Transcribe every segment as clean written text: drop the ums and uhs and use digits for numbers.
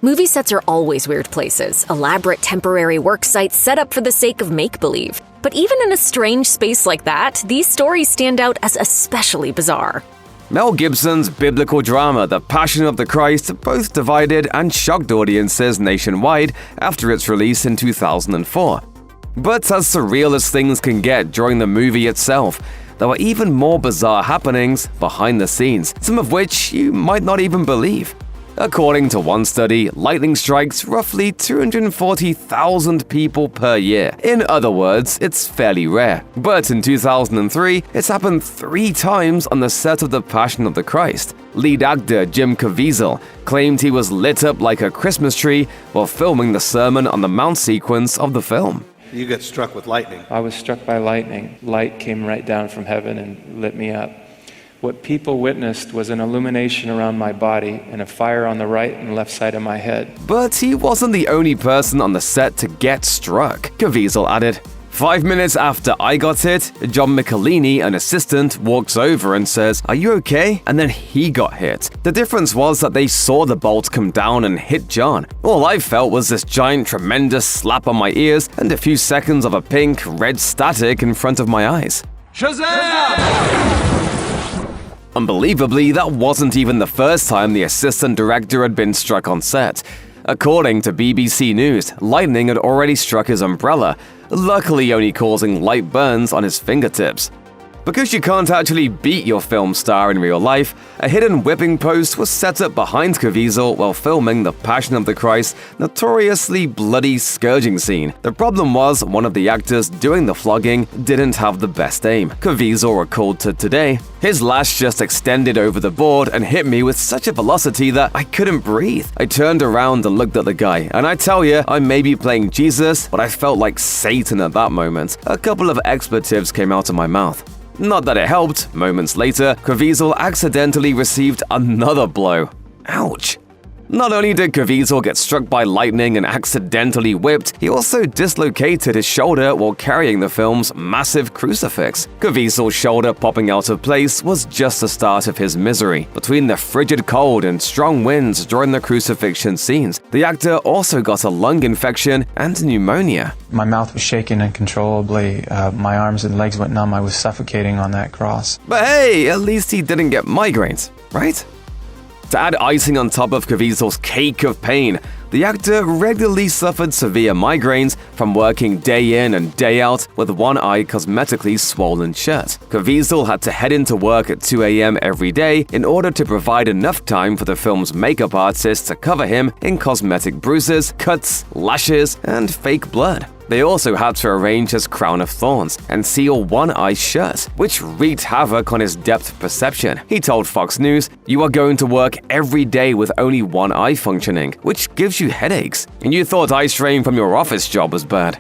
Movie sets are always weird places, elaborate temporary work sites set up for the sake of make-believe. But even in a strange space like that, these stories stand out as especially bizarre. Mel Gibson's biblical drama The Passion of the Christ both divided and shocked audiences nationwide after its release in 2004. But as surreal as things can get during the movie itself, there were even more bizarre happenings behind the scenes, some of which you might not even believe. According to one study, lightning strikes roughly 240,000 people per year. In other words, it's fairly rare. But in 2003, it's happened 3 times on the set of The Passion of the Christ. Lead actor Jim Caviezel claimed he was lit up like a Christmas tree while filming the Sermon on the Mount sequence of the film. You got struck with lightning. I was struck by lightning. Light came right down from heaven and lit me up. What people witnessed was an illumination around my body and a fire on the right and left side of my head. But he wasn't the only person on the set to get struck, Caviezel added. 5 minutes after I got hit, John Michelini, an assistant, walks over and says, "Are you okay?" And then he got hit. The difference was that they saw the bolt come down and hit John. All I felt was this giant, tremendous slap on my ears and a few seconds of a pink, red static in front of my eyes. Shazam! Unbelievably, that wasn't even the first time the assistant director had been struck on set. According to BBC News, lightning had already struck his umbrella, luckily only causing light burns on his fingertips. Because you can't actually beat your film star in real life, a hidden whipping post was set up behind Caviezel while filming The Passion of the Christ's notoriously bloody scourging scene. The problem was, one of the actors doing the flogging didn't have the best aim. Caviezel recalled to Today, "His lash just extended over the board and hit me with such a velocity that I couldn't breathe. I turned around and looked at the guy, and I tell you, I may be playing Jesus, but I felt like Satan at that moment. A couple of expletives came out of my mouth." Not that it helped. Moments later, Caviezel accidentally received another blow. Ouch. Not only did Caviezel get struck by lightning and accidentally whipped, he also dislocated his shoulder while carrying the film's massive crucifix. Caviezel's shoulder popping out of place was just the start of his misery. Between the frigid cold and strong winds during the crucifixion scenes, the actor also got a lung infection and pneumonia. My mouth was shaking uncontrollably. My arms and legs went numb. I was suffocating on that cross. But hey, at least he didn't get migraines, right? To add icing on top of Caviezel's cake of pain, the actor regularly suffered severe migraines from working day in and day out with one eye cosmetically swollen shut. Caviezel had to head into work at 2 a.m. every day in order to provide enough time for the film's makeup artist to cover him in cosmetic bruises, cuts, lashes, and fake blood. They also had to arrange his crown of thorns and seal one eye shut, which wreaked havoc on his depth perception. He told Fox News, "You are going to work every day with only one eye functioning, which gives you headaches. And you thought eye strain from your office job was bad."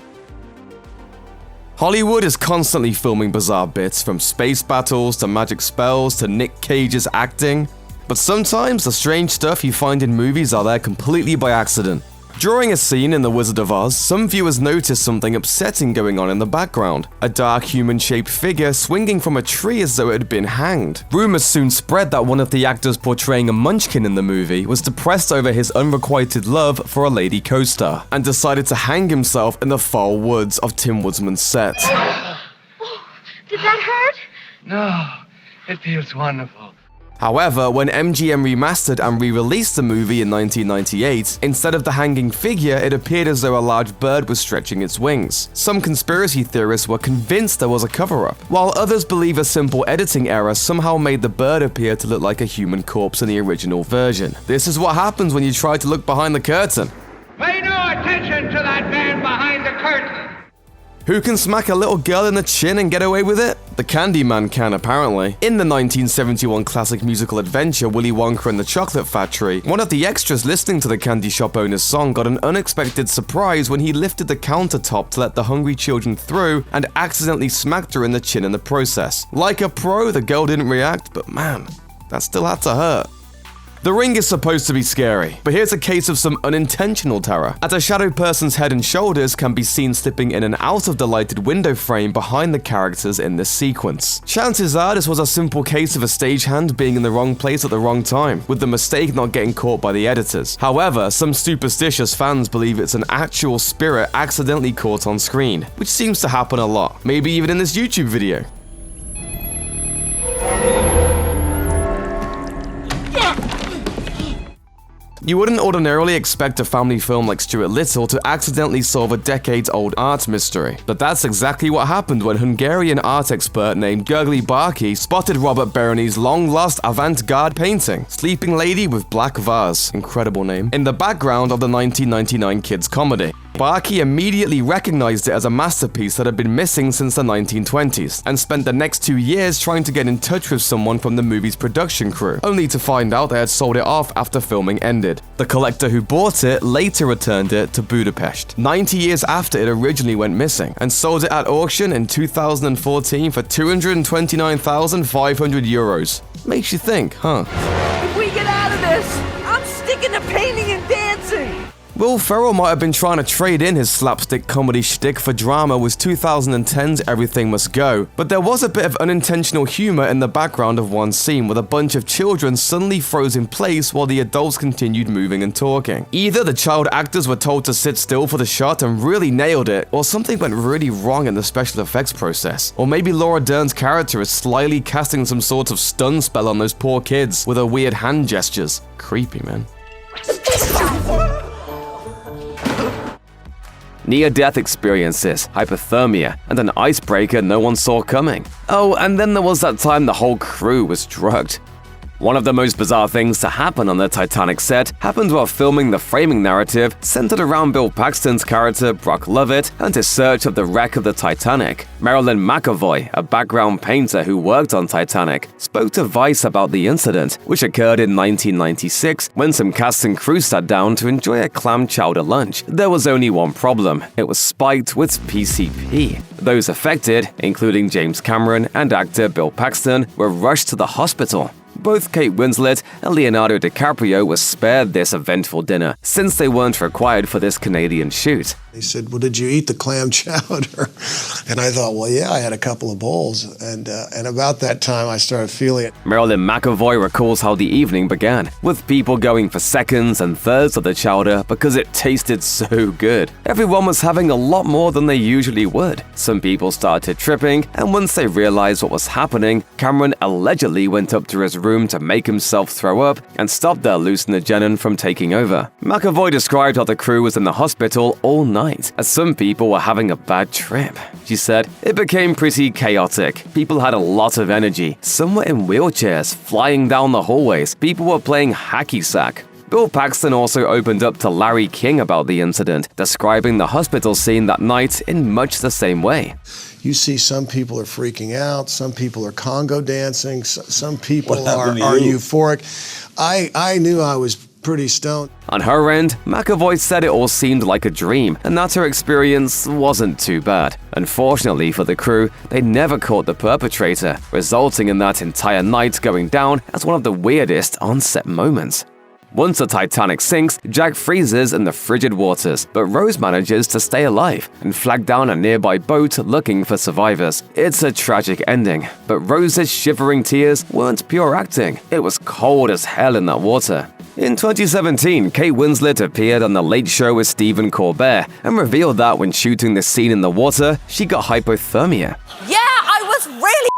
Hollywood is constantly filming bizarre bits, from space battles to magic spells to Nick Cage's acting. But sometimes the strange stuff you find in movies are there completely by accident. During a scene in The Wizard of Oz, some viewers noticed something upsetting going on in the background. A dark human-shaped figure swinging from a tree as though it had been hanged. Rumors soon spread that one of the actors portraying a munchkin in the movie was depressed over his unrequited love for a lady co-star and decided to hang himself in the foul woods of Tim Woodsman's set. Oh, did that hurt? No, it feels wonderful. However, when MGM remastered and re-released the movie in 1998, instead of the hanging figure, it appeared as though a large bird was stretching its wings. Some conspiracy theorists were convinced there was a cover-up, while others believe a simple editing error somehow made the bird appear to look like a human corpse in the original version. This is what happens when you try to look behind the curtain. Pay no attention to that man behind the curtain. Who can smack a little girl in the chin and get away with it? The Candyman can, apparently. In the 1971 classic musical adventure Willy Wonka and the Chocolate Factory, one of the extras listening to the candy shop owner's song got an unexpected surprise when he lifted the countertop to let the hungry children through and accidentally smacked her in the chin in the process. Like a pro, the girl didn't react, but man, that still had to hurt. The Ring is supposed to be scary, but here's a case of some unintentional terror, as a shadow person's head and shoulders can be seen slipping in and out of the lighted window frame behind the characters in this sequence. Chances are this was a simple case of a stagehand being in the wrong place at the wrong time, with the mistake not getting caught by the editors. However, some superstitious fans believe it's an actual spirit accidentally caught on screen, which seems to happen a lot, maybe even in this YouTube video. You wouldn't ordinarily expect a family film like Stuart Little to accidentally solve a decades-old art mystery, but that's exactly what happened when Hungarian art expert named Gergely Barkey spotted Robert Bereni's long-lost avant-garde painting, Sleeping Lady with Black Vase, incredible name, in the background of the 1999 kids' comedy. Barkey immediately recognized it as a masterpiece that had been missing since the 1920s, and spent the next 2 years trying to get in touch with someone from the movie's production crew, only to find out they had sold it off after filming ended. The collector who bought it later returned it to Budapest, 90 years after it originally went missing, and sold it at auction in 2014 for 229,500 euros. Makes you think, huh? If we get out of this, I'm sticking to painting and dancing! Will Ferrell might have been trying to trade in his slapstick comedy shtick for drama with 2010's Everything Must Go, but there was a bit of unintentional humor in the background of one scene with a bunch of children suddenly froze in place while the adults continued moving and talking. Either the child actors were told to sit still for the shot and really nailed it, or something went really wrong in the special effects process. Or maybe Laura Dern's character is slyly casting some sort of stun spell on those poor kids with her weird hand gestures. Creepy, man. Near-death experiences, hypothermia, and an icebreaker no one saw coming. Oh, and then there was that time the whole crew was drugged. One of the most bizarre things to happen on the Titanic set happened while filming the framing narrative centered around Bill Paxton's character Brock Lovett and his search of the wreck of the Titanic. Marilyn McAvoy, a background painter who worked on Titanic, spoke to Vice about the incident, which occurred in 1996 when some cast and crew sat down to enjoy a clam chowder lunch. There was only one problem: it was spiked with PCP. Those affected, including James Cameron and actor Bill Paxton, were rushed to the hospital. Both Kate Winslet and Leonardo DiCaprio were spared this eventful dinner, since they weren't required for this Canadian shoot. He said, "Well, did you eat the clam chowder?" And I thought, well, yeah, I had a couple of bowls. And about that time, I started feeling it. Marilyn McAvoy recalls how the evening began, with people going for seconds and thirds of the chowder because it tasted so good. Everyone was having a lot more than they usually would. Some people started tripping, and once they realized what was happening, Cameron allegedly went up to his room to make himself throw up and stop the hallucinogen from taking over. McAvoy described how the crew was in the hospital all night, as some people were having a bad trip. She said, "It became pretty chaotic. People had a lot of energy. Some were in wheelchairs, flying down the hallways. People were playing hacky sack." Bill Paxton also opened up to Larry King about the incident, describing the hospital scene that night in much the same way. You see some people are freaking out, some people are Congo dancing, some people are euphoric. I knew I was pretty stoned. On her end, McAvoy said it all seemed like a dream and that her experience wasn't too bad. Unfortunately for the crew, they never caught the perpetrator, resulting in that entire night going down as one of the weirdest on-set moments. Once the Titanic sinks, Jack freezes in the frigid waters, but Rose manages to stay alive and flag down a nearby boat looking for survivors. It's a tragic ending, but Rose's shivering tears weren't pure acting. It was cold as hell in that water. In 2017, Kate Winslet appeared on The Late Show with Stephen Colbert and revealed that when shooting the scene in the water, she got hypothermia. Yeah, I was really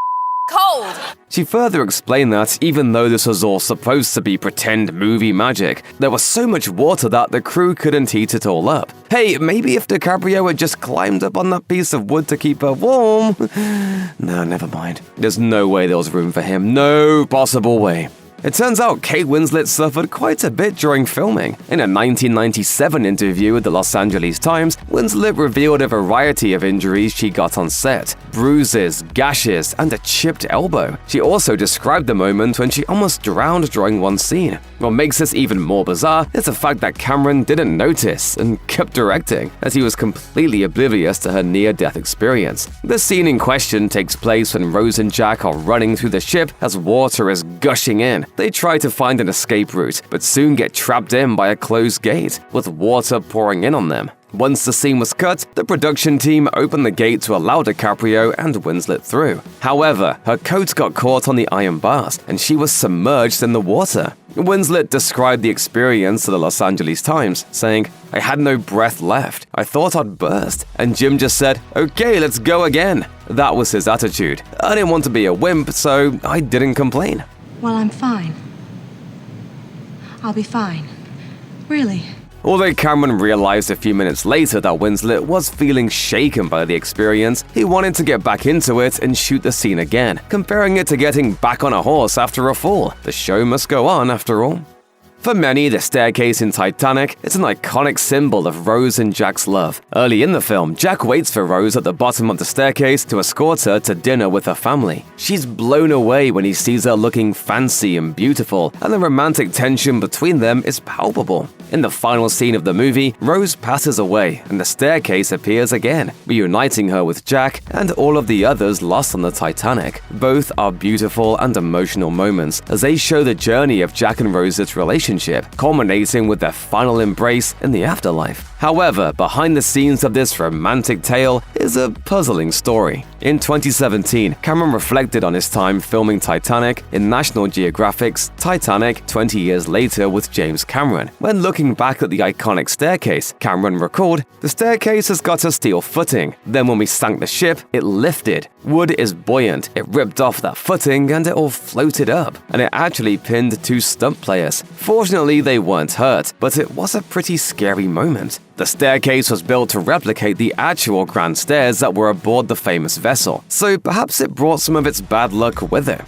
cold! She further explained that even though this was all supposed to be pretend movie magic, there was so much water that the crew couldn't heat it all up. Hey, maybe if DiCaprio had just climbed up on that piece of wood to keep her warm. No, never mind. There's no way there was room for him. No possible way. It turns out Kate Winslet suffered quite a bit during filming. In a 1997 interview with the Los Angeles Times, Winslet revealed a variety of injuries she got on set: bruises, gashes, and a chipped elbow. She also described the moment when she almost drowned during one scene. What makes this even more bizarre is the fact that Cameron didn't notice and kept directing, as he was completely oblivious to her near-death experience. The scene in question takes place when Rose and Jack are running through the ship as water is gushing in. They try to find an escape route, but soon get trapped in by a closed gate, with water pouring in on them. Once the scene was cut, the production team opened the gate to allow DiCaprio and Winslet through. However, her coat got caught on the iron bars, and she was submerged in the water. Winslet described the experience to the Los Angeles Times, saying, "I had no breath left. I thought I'd burst." And Jim just said, "Okay, let's go again." That was his attitude. I didn't want to be a wimp, so I didn't complain. Well, I'm fine. I'll be fine. Really. Although Cameron realized a few minutes later that Winslet was feeling shaken by the experience, he wanted to get back into it and shoot the scene again, comparing it to getting back on a horse after a fall. The show must go on, after all. For many, the staircase in Titanic is an iconic symbol of Rose and Jack's love. Early in the film, Jack waits for Rose at the bottom of the staircase to escort her to dinner with her family. She's blown away when he sees her looking fancy and beautiful, and the romantic tension between them is palpable. In the final scene of the movie, Rose passes away and the staircase appears again, reuniting her with Jack and all of the others lost on the Titanic. Both are beautiful and emotional moments as they show the journey of Jack and Rose's relationship, culminating with their final embrace in the afterlife. However, behind the scenes of this romantic tale is a puzzling story. In 2017, Cameron reflected on his time filming Titanic in National Geographic's Titanic 20 Years Later with James Cameron. When looking back at the iconic staircase, Cameron recalled, "The staircase has got a steel footing. Then when we sank the ship, it lifted. Wood is buoyant. It ripped off that footing and it all floated up. And it actually pinned 2 stunt players. Fortunately, they weren't hurt, but it was a pretty scary moment." The staircase was built to replicate the actual grand stairs that were aboard the famous vessel, so perhaps it brought some of its bad luck with it.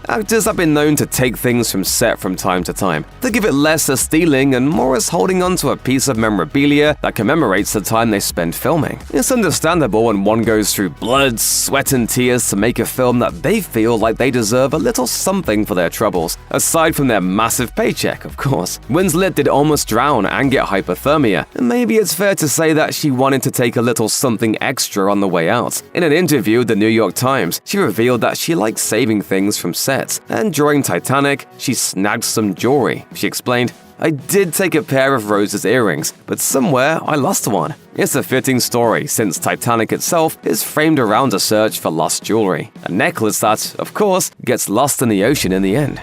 Actors have been known to take things from set from time to time, to give it less as stealing and more as holding onto a piece of memorabilia that commemorates the time they spent filming. It's understandable when one goes through blood, sweat and tears to make a film that they feel like they deserve a little something for their troubles, aside from their massive paycheck, of course. Winslet did almost drown and get hypothermia, and maybe it's fair to say that she wanted to take a little something extra on the way out. In an interview with the New York Times, she revealed that she likes saving things from set. And during Titanic, she snagged some jewelry. She explained, "I did take a pair of Rose's earrings, but somewhere I lost one." It's a fitting story since Titanic itself is framed around a search for lost jewelry, a necklace that, of course, gets lost in the ocean in the end.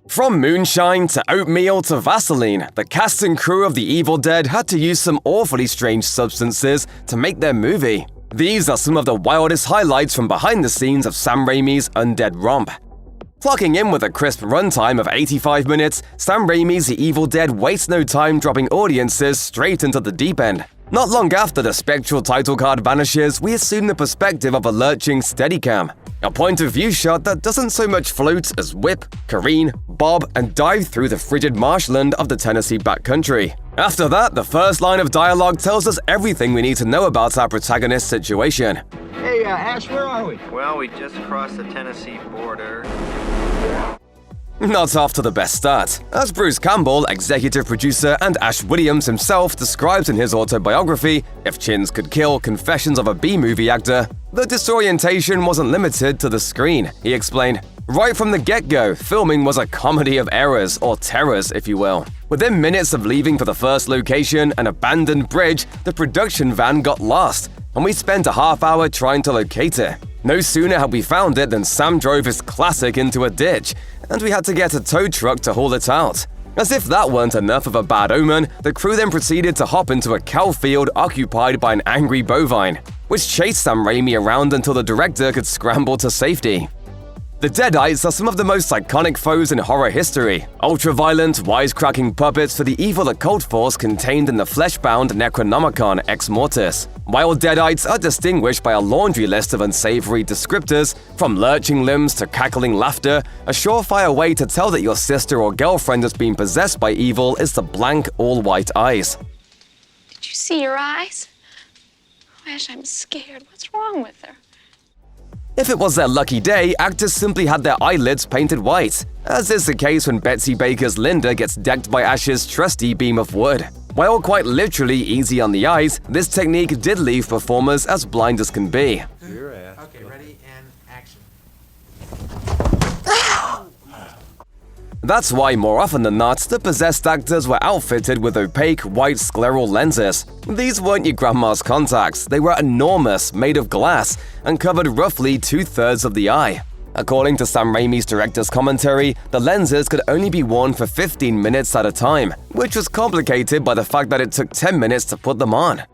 From moonshine to oatmeal to Vaseline, the cast and crew of The Evil Dead had to use some awfully strange substances to make their movie. These are some of the wildest highlights from behind the scenes of Sam Raimi's Undead Romp. Clocking in with a crisp runtime of 85 minutes, Sam Raimi's The Evil Dead wastes no time dropping audiences straight into the deep end. Not long after the spectral title card vanishes, we assume the perspective of a lurching Steadicam. A point-of-view shot that doesn't so much float as whip, careen, bob, and dive through the frigid marshland of the Tennessee backcountry. After that, the first line of dialogue tells us everything we need to know about our protagonist's situation. Hey, Ash, where are we? Well, we just crossed the Tennessee border. Not off to the best start. As Bruce Campbell, executive producer, and Ash Williams himself describes in his autobiography, If Chins Could Kill, Confessions of a B-Movie Actor, the disorientation wasn't limited to the screen. He explained, "Right from the get-go, filming was a comedy of errors, or terrors, if you will. Within minutes of leaving for the first location, an abandoned bridge, the production van got lost, and we spent a half hour trying to locate it. No sooner had we found it than Sam drove his classic into a ditch, and we had to get a tow truck to haul it out. As if that weren't enough of a bad omen, the crew then proceeded to hop into a cow field occupied by an angry bovine, which chased Sam Raimi around until the director could scramble to safety." The Deadites are some of the most iconic foes in horror history, ultra-violent, wisecracking puppets for the evil occult force contained in the flesh-bound Necronomicon Ex Mortis. While Deadites are distinguished by a laundry list of unsavory descriptors, from lurching limbs to cackling laughter, a surefire way to tell that your sister or girlfriend has been possessed by evil is the blank, all-white eyes. Did you see your eyes? Ash, I'm scared. What's wrong with her? If it was their lucky day, actors simply had their eyelids painted white, as is the case when Betsy Baker's Linda gets decked by Ash's trusty beam of wood. While quite literally easy on the eyes, this technique did leave performers as blind as can be. Okay, ready and action. That's why, more often than not, the possessed actors were outfitted with opaque, white scleral lenses. These weren't your grandma's contacts, they were enormous, made of glass, and covered roughly 2/3 of the eye. According to Sam Raimi's director's commentary, the lenses could only be worn for 15 minutes at a time, which was complicated by the fact that it took 10 minutes to put them on.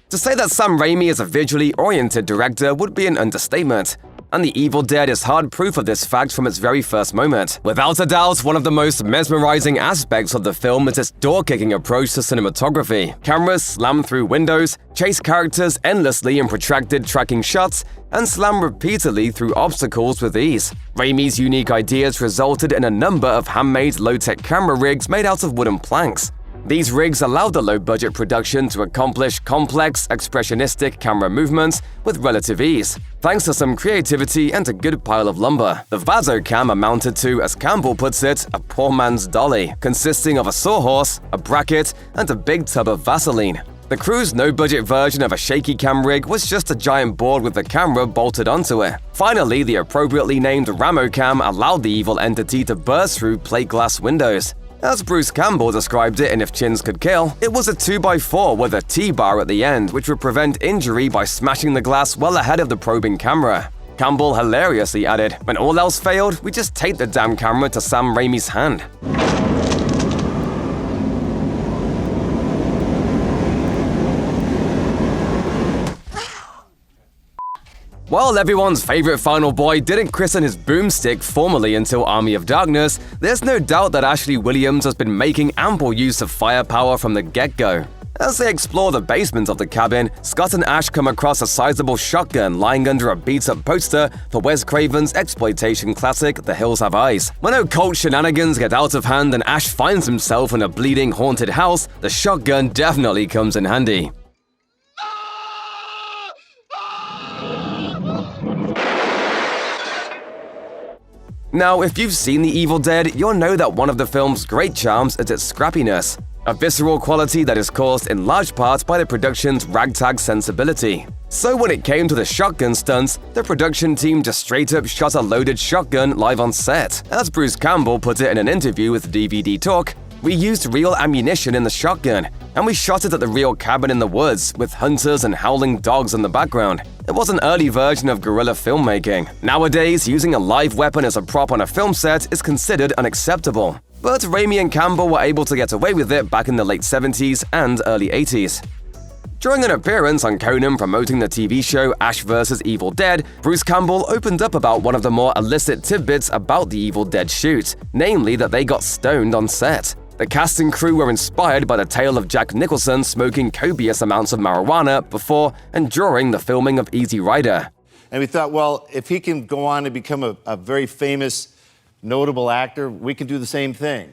To say that Sam Raimi is a visually oriented director would be an understatement, and The Evil Dead is hard proof of this fact from its very first moment. Without a doubt, one of the most mesmerizing aspects of the film is its door-kicking approach to cinematography. Cameras slam through windows, chase characters endlessly in protracted tracking shots, and slam repeatedly through obstacles with ease. Raimi's unique ideas resulted in a number of handmade low-tech camera rigs made out of wooden planks. These rigs allowed the low-budget production to accomplish complex, expressionistic camera movements with relative ease, thanks to some creativity and a good pile of lumber. The Vazocam amounted to, as Campbell puts it, a poor man's dolly, consisting of a sawhorse, a bracket, and a big tub of Vaseline. The crew's no-budget version of a shaky cam rig was just a giant board with the camera bolted onto it. Finally, the appropriately named Ramocam allowed the evil entity to burst through plate glass windows. As Bruce Campbell described it in If Chins Could Kill, it was a 2x4 with a T-bar at the end, which would prevent injury by smashing the glass well ahead of the probing camera. Campbell hilariously added, "When all else failed, we just taped the damn camera to Sam Raimi's hand." While everyone's favorite final boy didn't christen his boomstick formally until Army of Darkness, there's no doubt that Ashley Williams has been making ample use of firepower from the get-go. As they explore the basement of the cabin, Scott and Ash come across a sizable shotgun lying under a beat-up poster for Wes Craven's exploitation classic The Hills Have Eyes. When occult shenanigans get out of hand and Ash finds himself in a bleeding haunted house, the shotgun definitely comes in handy. Now, if you've seen The Evil Dead, you'll know that one of the film's great charms is its scrappiness, a visceral quality that is caused in large part by the production's ragtag sensibility. So when it came to the shotgun stunts, the production team just straight up shot a loaded shotgun live on set. As Bruce Campbell put it in an interview with DVD Talk, "We used real ammunition in the shotgun, and we shot it at the real cabin in the woods, with hunters and howling dogs in the background. It was an early version of guerrilla filmmaking. Nowadays, using a live weapon as a prop on a film set is considered unacceptable. But Raimi and Campbell were able to get away with it back in the late 70s and early 80s. During an appearance on Conan promoting the TV show Ash vs. Evil Dead, Bruce Campbell opened up about one of the more illicit tidbits about the Evil Dead shoot, namely that they got stoned on set. The cast and crew were inspired by the tale of Jack Nicholson smoking copious amounts of marijuana before and during the filming of Easy Rider. And we thought, well, if he can go on to become a very famous, notable actor, we can do the same thing.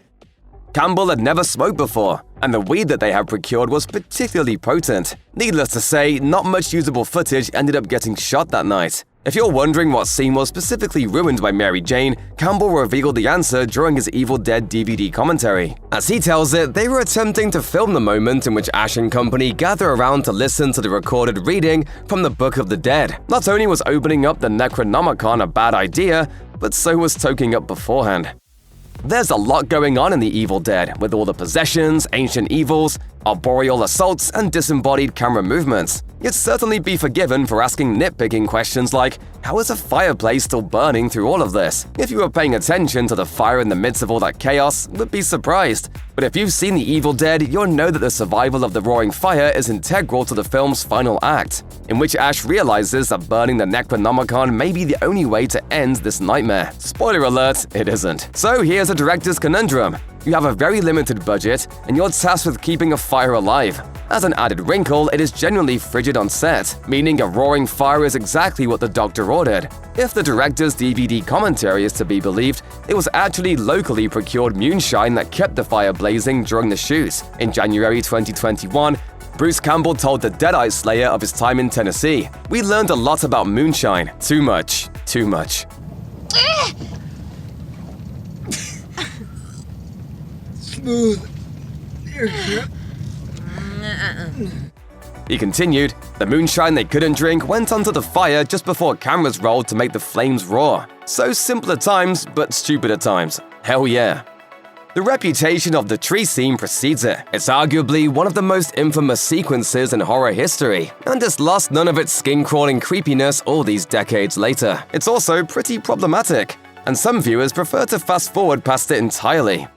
Campbell had never smoked before, and the weed that they had procured was particularly potent. Needless to say, not much usable footage ended up getting shot that night. If you're wondering what scene was specifically ruined by Mary Jane, Campbell revealed the answer during his Evil Dead DVD commentary. As he tells it, they were attempting to film the moment in which Ash and company gather around to listen to the recorded reading from the Book of the Dead. Not only was opening up the Necronomicon a bad idea, but so was toking up beforehand. There's a lot going on in The Evil Dead, with all the possessions, ancient evils, arboreal assaults, and disembodied camera movements. You'd certainly be forgiven for asking nitpicking questions like, how is a fireplace still burning through all of this? If you were paying attention to the fire in the midst of all that chaos, would be surprised. But if you've seen The Evil Dead, you'll know that the survival of the roaring fire is integral to the film's final act, in which Ash realizes that burning the Necronomicon may be the only way to end this nightmare. Spoiler alert, it isn't. So here's a director's conundrum. You have a very limited budget, and you're tasked with keeping a fire alive. As an added wrinkle, it is generally frigid on set, meaning a roaring fire is exactly what the doctor ordered. If the director's DVD commentary is to be believed, it was actually locally procured moonshine that kept the fire blazing during the shoot. In January 2021, Bruce Campbell told the Deadite Slayer of his time in Tennessee, "We learned a lot about moonshine. Too much. Too much." Smooth. He continued, "The moonshine they couldn't drink went onto the fire just before cameras rolled to make the flames roar. So simpler times, but stupider times. Hell yeah." The reputation of the tree scene precedes it. It's arguably one of the most infamous sequences in horror history, and it's lost none of its skin-crawling creepiness all these decades later. It's also pretty problematic, and some viewers prefer to fast-forward past it entirely.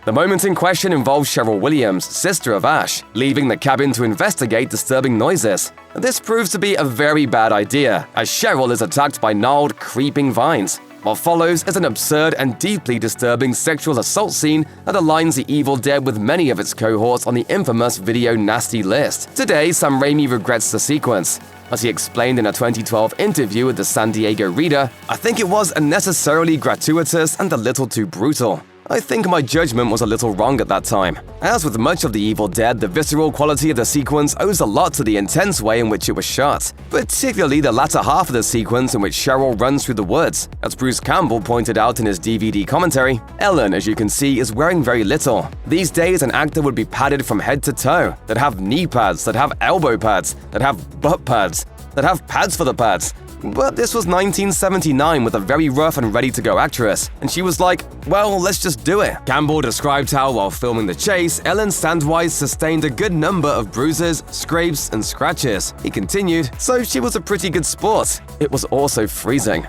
The moment in question involves Cheryl Williams, sister of Ash, leaving the cabin to investigate disturbing noises. This proves to be a very bad idea, as Cheryl is attacked by gnarled, creeping vines. What follows is an absurd and deeply disturbing sexual assault scene that aligns The Evil Dead with many of its cohorts on the infamous video nasty list. Today, Sam Raimi regrets the sequence. As he explained in a 2012 interview with the San Diego Reader, "I think it was unnecessarily gratuitous and a little too brutal. I think my judgment was a little wrong at that time." As with much of The Evil Dead, the visceral quality of the sequence owes a lot to the intense way in which it was shot, particularly the latter half of the sequence in which Cheryl runs through the woods. As Bruce Campbell pointed out in his DVD commentary, Ellen, as you can see, is wearing very little. These days, an actor would be padded from head to toe, that have knee pads, that have elbow pads, that have butt pads, that have pads for the pads. But this was 1979 with a very rough and ready-to-go actress, and she was like, well, let's just do it. Campbell described how, while filming the chase, Ellen Sandweiss sustained a good number of bruises, scrapes, and scratches. He continued, so she was a pretty good sport. It was also freezing.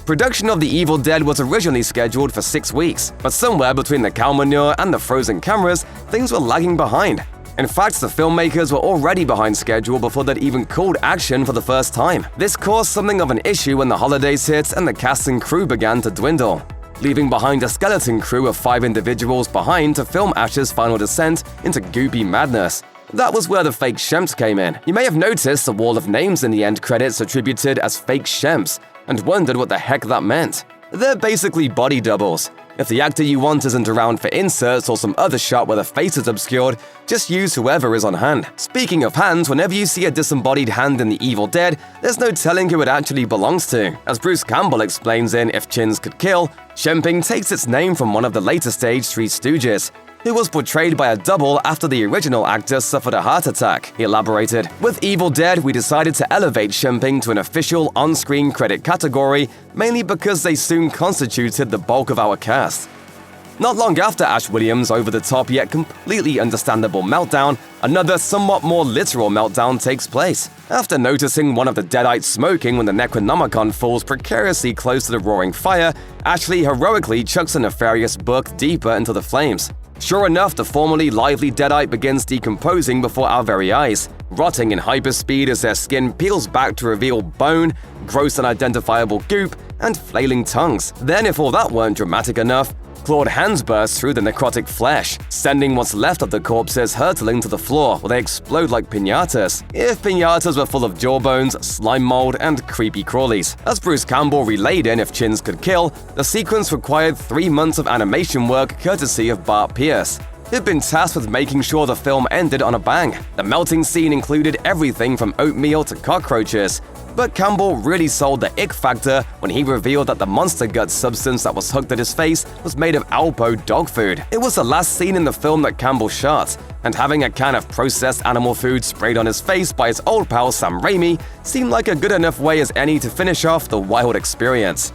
Production of The Evil Dead was originally scheduled for 6 weeks, but somewhere between the cow manure and the frozen cameras, things were lagging behind. In fact, the filmmakers were already behind schedule before they'd even called action for the first time. This caused something of an issue when the holidays hit and the cast and crew began to dwindle, leaving behind a skeleton crew of 5 individuals behind to film Ash's final descent into goopy madness. That was where the fake Shemps came in. You may have noticed a wall of names in the end credits attributed as fake Shemps, and wondered what the heck that meant. They're basically body doubles. If the actor you want isn't around for inserts or some other shot where the face is obscured, just use whoever is on hand. Speaking of hands, whenever you see a disembodied hand in The Evil Dead, there's no telling who it actually belongs to. As Bruce Campbell explains in If Chins Could Kill, Shemping takes its name from one of the later stage Three Stooges, who was portrayed by a double after the original actor suffered a heart attack. He elaborated, "With Evil Dead, we decided to elevate Shemping to an official on-screen credit category, mainly because they soon constituted the bulk of our cast." Not long after Ash Williams' over-the-top yet completely understandable meltdown, another somewhat more literal meltdown takes place. After noticing one of the Deadites smoking when the Necronomicon falls precariously close to the roaring fire, Ashley heroically chucks a nefarious book deeper into the flames. Sure enough, the formerly lively Deadite begins decomposing before our very eyes, rotting in hyperspeed as their skin peels back to reveal bone, gross unidentifiable goop, and flailing tongues. Then, if all that weren't dramatic enough, clawed hands burst through the necrotic flesh, sending what's left of the corpses hurtling to the floor where they explode like piñatas. If piñatas were full of jawbones, slime mold, and creepy crawlies. As Bruce Campbell relayed in If Chins Could Kill, the sequence required 3 months of animation work courtesy of Bart Pierce. He'd been tasked with making sure the film ended on a bang. The melting scene included everything from oatmeal to cockroaches, but Campbell really sold the ick factor when he revealed that the monster gut substance that was hooked at his face was made of Alpo dog food. It was the last scene in the film that Campbell shot, and having a can of processed animal food sprayed on his face by his old pal Sam Raimi seemed like a good enough way as any to finish off the wild experience.